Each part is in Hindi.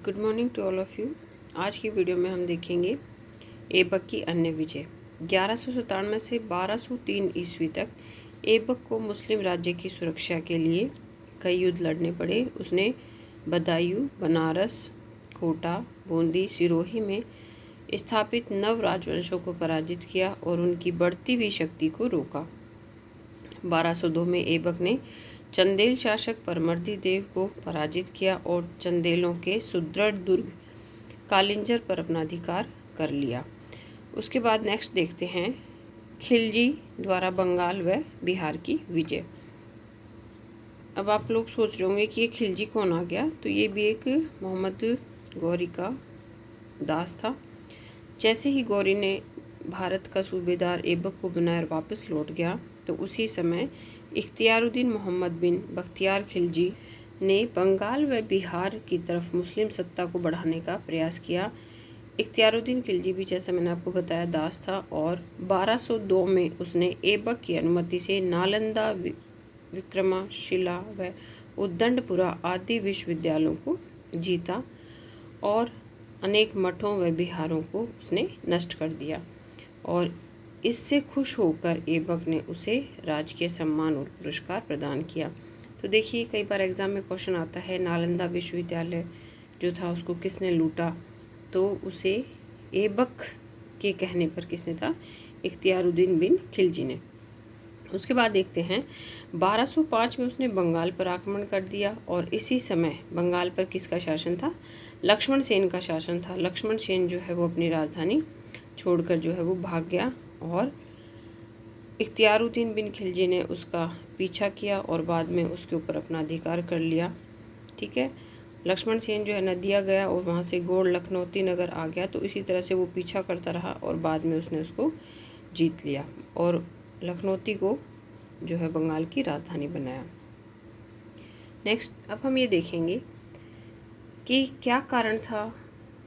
Good morning to all of you. आज की वीडियो में हम देखेंगे ऐबक की अन्य विजय। 1197 से 1203 ईस्वी तक ऐबक को मुस्लिम राज्य की सुरक्षा के लिए कई युद्ध लड़ने पड़े। उसने बदायूं, बनारस, कोटा, बूंदी, सिरोही में स्थापित नव राजवंशों को पराजित किया और उनकी बढ़ती हुई शक्ति को रोका। 1202 में ऐबक ने चंदेल शासक परमर्दी देव को पराजित किया और चंदेलों के सुदृढ़ दुर्ग कालिंजर पर अपना अधिकार कर लिया। उसके बाद नेक्स्ट देखते हैं खिलजी द्वारा बंगाल व बिहार की विजय। अब आप लोग सोच रहे होंगे कि ये खिलजी कौन आ गया, तो ये भी एक मोहम्मद गौरी का दास था। जैसे ही गौरी ने भारत का सूबेदार ऐबक को बनाया और वापस लौट गया, तो उसी समय इख्तियारुद्दीन मोहम्मद बिन बख्तियार खिलजी ने बंगाल व बिहार की तरफ मुस्लिम सत्ता को बढ़ाने का प्रयास किया। इख्तियारुद्दीन खिलजी भी, जैसा मैंने आपको बताया, दास था और 1202 में उसने ऐबक की अनुमति से नालंदा, विक्रमशिला व उद्दंडपुरा आदि विश्वविद्यालयों को जीता और अनेक मठों व बिहारों को उसने नष्ट कर दिया। और इससे खुश होकर ऐबक ने उसे राजकीय सम्मान और पुरस्कार प्रदान किया। तो देखिए, कई बार एग्जाम में क्वेश्चन आता है, नालंदा विश्वविद्यालय जो था उसको किसने लूटा, तो उसे ऐबक के कहने पर किसने था, इख्तियारुद्दीन बिन खिलजी ने। उसके बाद देखते हैं 1205 में उसने बंगाल पर आक्रमण कर दिया और इसी समय बंगाल पर किसका शासन था, लक्ष्मण सेन का शासन था। लक्ष्मण सेन जो है वो अपनी राजधानी छोड़कर जो है वो भाग गया और इख्तियारुद्दीन बिन खिलजी ने उसका पीछा किया और बाद में उसके ऊपर अपना अधिकार कर लिया। ठीक है, लक्ष्मण सेन जो है नदिया गया और वहाँ से गोड़ लखनौती नगर आ गया, तो इसी तरह से वो पीछा करता रहा और बाद में उसने उसको जीत लिया और लखनौती को जो है बंगाल की राजधानी बनाया। नेक्स्ट, अब हम ये देखेंगे कि क्या कारण था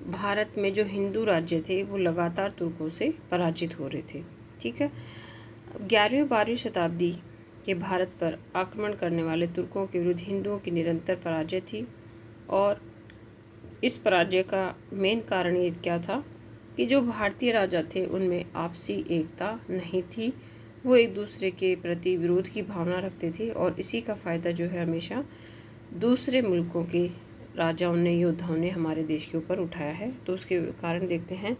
भारत में जो हिंदू राज्य थे वो लगातार तुर्कों से पराजित हो रहे थे। ठीक है, 11वीं 12वीं शताब्दी के भारत पर आक्रमण करने वाले तुर्कों के विरुद्ध हिंदुओं की निरंतर पराजय थी और इस पराजय का मेन कारण ये क्या था कि जो भारतीय राजा थे उनमें आपसी एकता नहीं थी। वो एक दूसरे के प्रति विरोध की भावना रखते थे और इसी का फ़ायदा जो है हमेशा दूसरे मुल्कों के राजाओं ने, योद्धाओं ने हमारे देश के ऊपर उठाया है। तो उसके कारण देखते हैं।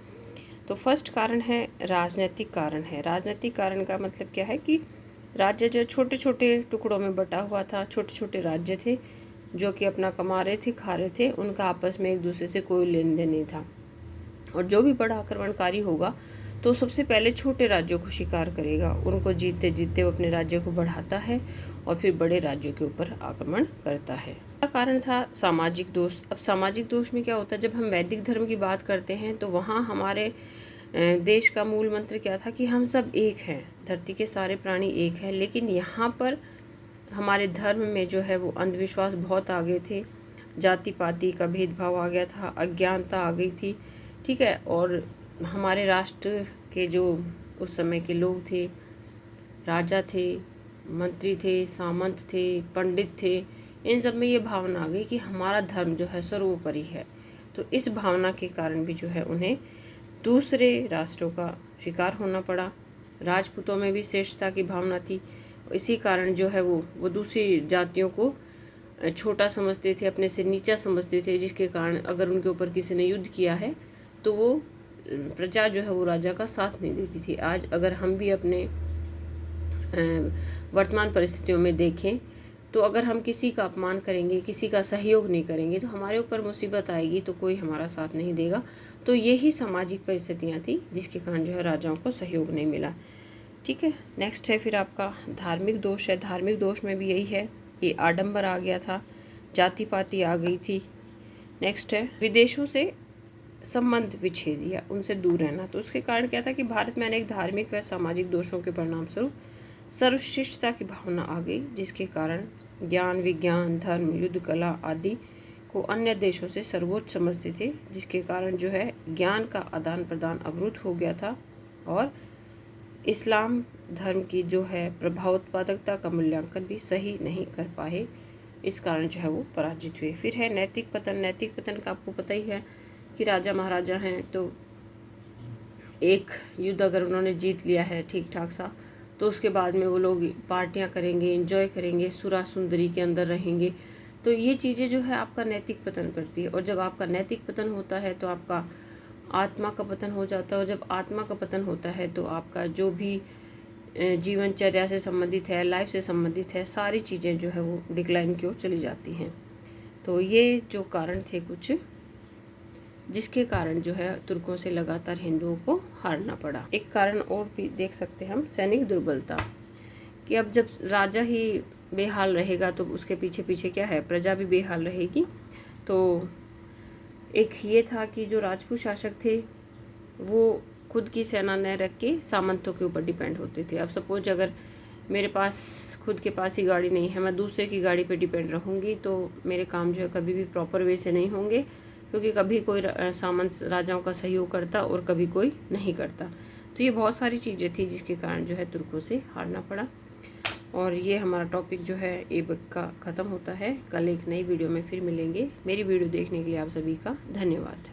तो फर्स्ट कारण है राजनीतिक कारण है। राजनीतिक कारण का मतलब क्या है कि राज्य जो छोटे छोटे टुकड़ों में बटा हुआ था, छोटे छोटे राज्य थे जो कि अपना कमा रहे थे, खा रहे थे, उनका आपस में एक दूसरे से कोई लेन देन नहीं था। और जो भी बड़ा आक्रमणकारी होगा तो सबसे पहले छोटे राज्यों को शिकार करेगा, उनको जीतते जीतते वो अपने राज्य को बढ़ाता है और फिर बड़े राज्यों के ऊपर आक्रमण करता है। का कारण था सामाजिक दोष। अब सामाजिक दोष में क्या होता है, जब हम वैदिक धर्म की बात करते हैं तो वहाँ हमारे देश का मूल मंत्र क्या था कि हम सब एक हैं, धरती के सारे प्राणी एक हैं। लेकिन यहाँ पर हमारे धर्म में जो है वो अंधविश्वास बहुत आ गए थे, जाति पाति का भेदभाव आ गया था, अज्ञानता आ गई थी। ठीक है, और हमारे राष्ट्र के जो उस समय के लोग थे, राजा थे, मंत्री थे, सामंत थे, पंडित थे, इन सब में ये भावना आ गई कि हमारा धर्म जो है सर्वोपरि है। तो इस भावना के कारण भी जो है उन्हें दूसरे राष्ट्रों का शिकार होना पड़ा। राजपूतों में भी श्रेष्ठता की भावना थी, इसी कारण जो है वो दूसरी जातियों को छोटा समझते थे, अपने से नीचा समझते थे, जिसके कारण अगर उनके ऊपर किसी ने युद्ध किया है तो वो प्रजा जो है वो राजा का साथ नहीं देती थी। आज अगर हम भी अपने वर्तमान परिस्थितियों में देखें तो अगर हम किसी का अपमान करेंगे, किसी का सहयोग नहीं करेंगे, तो हमारे ऊपर मुसीबत आएगी तो कोई हमारा साथ नहीं देगा। तो यही सामाजिक परिस्थितियाँ थी जिसके कारण जो है राजाओं को सहयोग नहीं मिला। ठीक है, नेक्स्ट है फिर आपका धार्मिक दोष है। धार्मिक दोष में भी यही है कि आडंबर आ गया था, जाति पाति आ गई थी। नेक्स्ट है विदेशों से संबंध विच्छेद या उनसे दूर रहना। तो उसके कारण क्या था कि भारत में अनेक धार्मिक व सामाजिक दोषों के परिणाम स्वरूप सर्वश्रेष्ठता की भावना आ गई, जिसके कारण ज्ञान, विज्ञान, धर्म, युद्ध कला आदि को अन्य देशों से सर्वोच्च समझते थे, जिसके कारण जो है ज्ञान का आदान प्रदान अवरुद्ध हो गया था और इस्लाम धर्म की जो है प्रभावोत्पादकता का मूल्यांकन भी सही नहीं कर पाए इस कारण जो है वो पराजित हुए। फिर है नैतिक पतन। नैतिक पतन का आपको पता ही है कि राजा महाराजा हैं तो एक युद्ध अगर उन्होंने जीत लिया है ठीक ठाक सा, तो उसके बाद में वो लोग पार्टियां करेंगे, एंजॉय करेंगे, सुरा सुंदरी के अंदर रहेंगे। तो ये चीज़ें जो है आपका नैतिक पतन करती है। और जब आपका नैतिक पतन होता है तो आपका आत्मा का पतन हो जाता है। और जब आत्मा का पतन होता है तो आपका जो भी जीवनचर्या से संबंधित है, लाइफ से संबंधित है, सारी चीज़ें जो है वो डिक्लाइन की ओर चली जाती हैं। तो ये जो कारण थे कुछ, जिसके कारण जो है तुर्कों से लगातार हिंदुओं को हारना पड़ा। एक कारण और भी देख सकते हैं हम, सैनिक दुर्बलता, कि अब जब राजा ही बेहाल रहेगा तो उसके पीछे पीछे क्या है, प्रजा भी बेहाल रहेगी। तो एक ये था कि जो राजपूत शासक थे वो खुद की सेना न रख के सामंतों के ऊपर डिपेंड होते थे। अब सपोज अगर मेरे पास खुद के पास ही गाड़ी नहीं है, मैं दूसरे की गाड़ी पे डिपेंड रहूँगी, तो मेरे काम जो है कभी भी प्रॉपर वे से नहीं होंगे, क्योंकि कभी कोई सामंत राजाओं का सहयोग करता और कभी कोई नहीं करता। तो ये बहुत सारी चीज़ें थी जिसके कारण जो है तुर्कों से हारना पड़ा। और ये हमारा टॉपिक जो है ऐबक का ख़त्म होता है। कल एक नई वीडियो में फिर मिलेंगे। मेरी वीडियो देखने के लिए आप सभी का धन्यवाद।